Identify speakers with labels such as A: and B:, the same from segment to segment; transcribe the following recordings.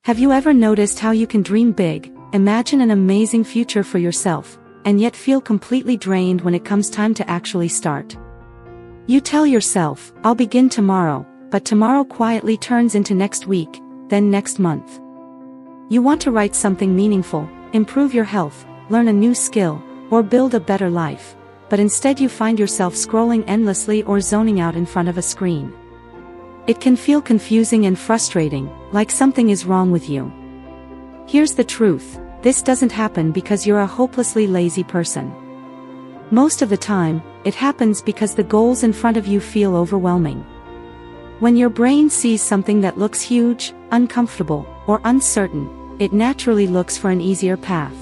A: Have you ever noticed how you can dream big, imagine an amazing future for yourself, and yet feel completely drained when it comes time to actually start? You tell yourself, "I'll begin tomorrow," but tomorrow quietly turns into next week, then next month. You want to write something meaningful, improve your health, learn a new skill, or build a better life, but instead you find yourself scrolling endlessly or zoning out in front of a screen. It can feel confusing and frustrating, like something is wrong with you. Here's the truth: this doesn't happen because you're a hopelessly lazy person. Most of the time, it happens because the goals in front of you feel overwhelming. When your brain sees something that looks huge, uncomfortable, or uncertain, it naturally looks for an easier path.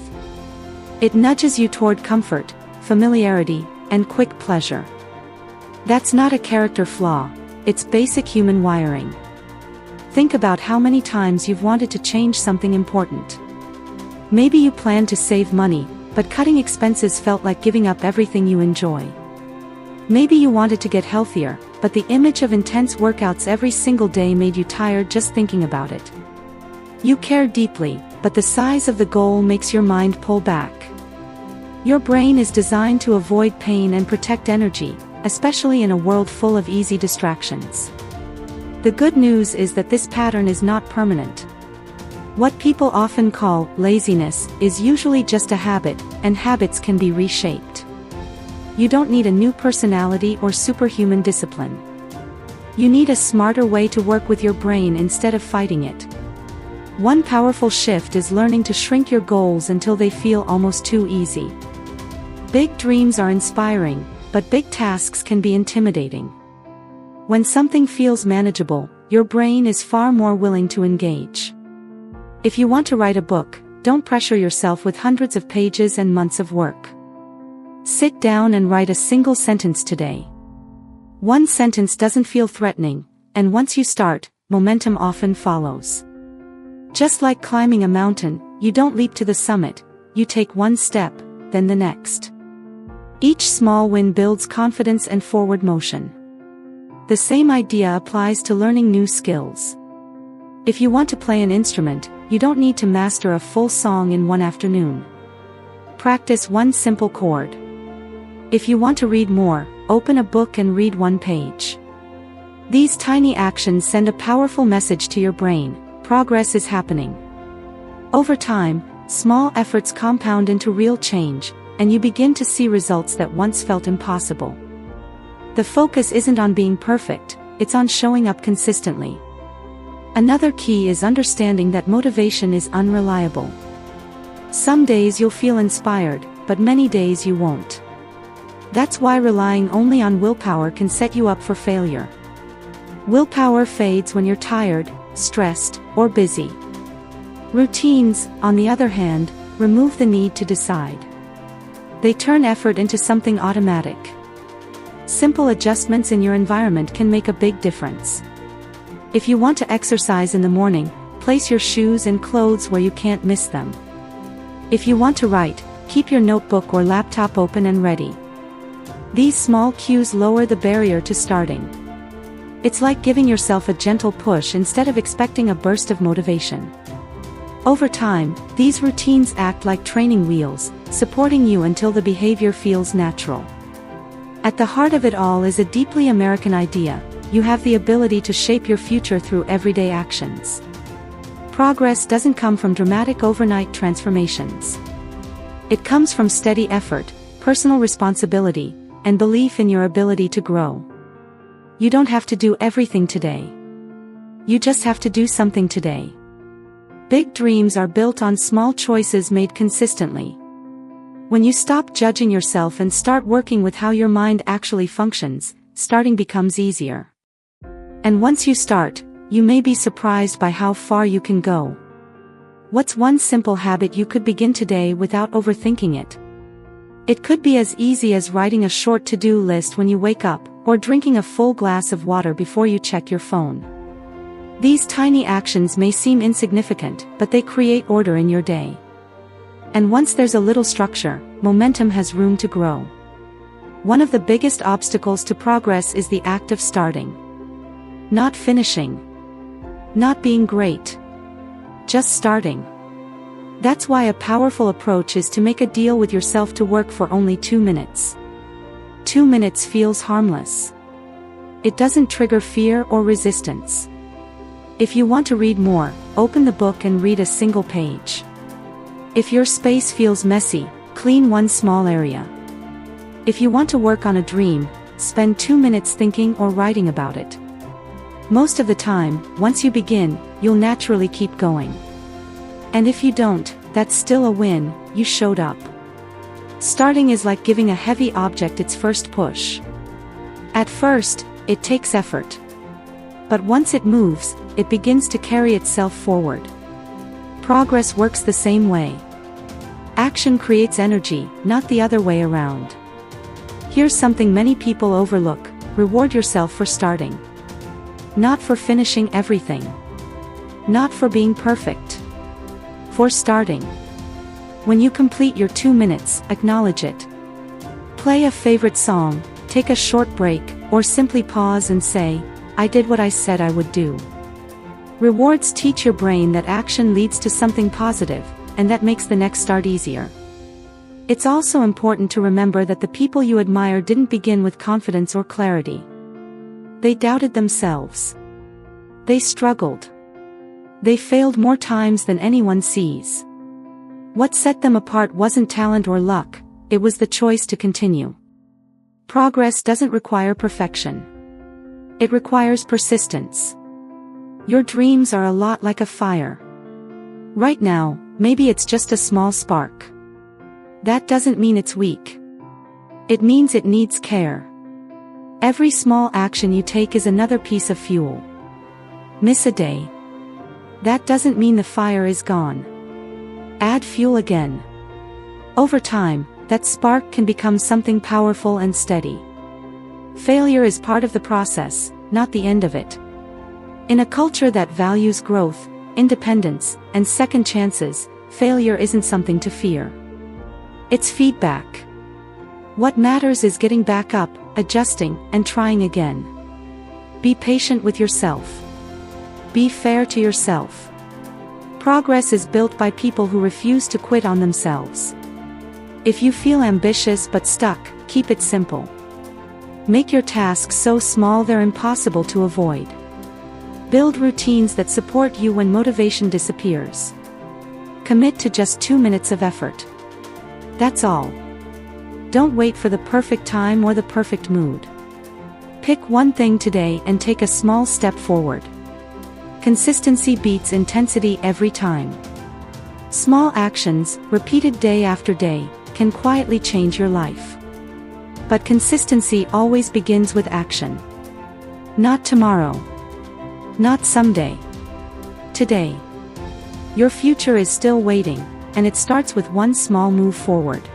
A: It nudges you toward comfort, familiarity, and quick pleasure. That's not a character flaw, it's basic human wiring. Think about how many times you've wanted to change something important. Maybe you planned to save money, but cutting expenses felt like giving up everything you enjoy. Maybe you wanted to get healthier, but the image of intense workouts every single day made you tired just thinking about it. You care deeply, but the size of the goal makes your mind pull back. Your brain is designed to avoid pain and protect energy, especially in a world full of easy distractions. The good news is that this pattern is not permanent. What people often call laziness is usually just a habit, and habits can be reshaped. You don't need a new personality or superhuman discipline. You need a smarter way to work with your brain instead of fighting it. One powerful shift is learning to shrink your goals until they feel almost too easy. Big dreams are inspiring, but big tasks can be intimidating. When something feels manageable, your brain is far more willing to engage. If you want to write a book, don't pressure yourself with hundreds of pages and months of work. Sit down and write a single sentence today. One sentence doesn't feel threatening, and once you start, momentum often follows. Just like climbing a mountain, you don't leap to the summit, you take one step, then the next. Each small win builds confidence and forward motion. The same idea applies to learning new skills. If you want to play an instrument, you don't need to master a full song in one afternoon. Practice one simple chord. If you want to read more, open a book and read one page. These tiny actions send a powerful message to your brain: progress is happening. Over time, small efforts compound into real change, and you begin to see results that once felt impossible. The focus isn't on being perfect, it's on showing up consistently. Another key is understanding that motivation is unreliable. Some days you'll feel inspired, but many days you won't. That's why relying only on willpower can set you up for failure. Willpower fades when you're tired, stressed, or busy. Routines, on the other hand, remove the need to decide. They turn effort into something automatic. Simple adjustments in your environment can make a big difference. If you want to exercise in the morning, place your shoes and clothes where you can't miss them. If you want to write, keep your notebook or laptop open and ready. These small cues lower the barrier to starting. It's like giving yourself a gentle push instead of expecting a burst of motivation. Over time, these routines act like training wheels, supporting you until the behavior feels natural. At the heart of it all is a deeply American idea: you have the ability to shape your future through everyday actions. Progress doesn't come from dramatic overnight transformations. It comes from steady effort, personal responsibility, and belief in your ability to grow. You don't have to do everything today. You just have to do something today. Big dreams are built on small choices made consistently. When you stop judging yourself and start working with how your mind actually functions, starting becomes easier. And once you start, you may be surprised by how far you can go. What's one simple habit you could begin today without overthinking it? It could be as easy as writing a short to-do list when you wake up, or drinking a full glass of water before you check your phone. These tiny actions may seem insignificant, but they create order in your day. And once there's a little structure, momentum has room to grow. One of the biggest obstacles to progress is the act of starting. Not finishing. Not being great. just starting. That's why a powerful approach is to make a deal with yourself to work for only 2 minutes. 2 minutes feels harmless. It doesn't trigger fear or resistance. If you want to read more, open the book and read a single page. If your space feels messy, clean one small area. If you want to work on a dream, spend 2 minutes thinking or writing about it. Most of the time, once you begin, you'll naturally keep going. And if you don't, that's still a win, you showed up. Starting is like giving a heavy object its first push. At first, it takes effort. But once it moves, it begins to carry itself forward. Progress works the same way. Action creates energy, not the other way around. Here's something many people overlook: reward yourself for starting. Not for finishing everything. Not for being perfect. For starting. When you complete your 2 minutes, acknowledge it. Play a favorite song, take a short break, or simply pause and say, "I did what I said I would do." Rewards teach your brain that action leads to something positive, and that makes the next start easier. It's also important to remember that the people you admire didn't begin with confidence or clarity. They doubted themselves. They struggled. They failed more times than anyone sees. What set them apart wasn't talent or luck, it was the choice to continue. Progress doesn't require perfection. It requires persistence. Your dreams are a lot like a fire. Right now, maybe it's just a small spark. That doesn't mean it's weak. It means it needs care. Every small action you take is another piece of fuel. Miss a day. That doesn't mean the fire is gone. Add fuel again. Over time, that spark can become something powerful and steady. Failure is part of the process, not the end of it. In a culture that values growth, independence, and second chances, failure isn't something to fear. It's feedback. What matters is getting back up, adjusting, and trying again. Be patient with yourself. Be fair to yourself. Progress is built by people who refuse to quit on themselves. If you feel ambitious but stuck, keep it simple. Make your tasks so small they're impossible to avoid. Build routines that support you when motivation disappears. Commit to just 2 minutes of effort. That's all. Don't wait for the perfect time or the perfect mood. Pick one thing today and take a small step forward. Consistency beats intensity every time. Small actions, repeated day after day, can quietly change your life. But consistency always begins with action. Not tomorrow. Not someday. Today. Your future is still waiting, and it starts with one small move forward.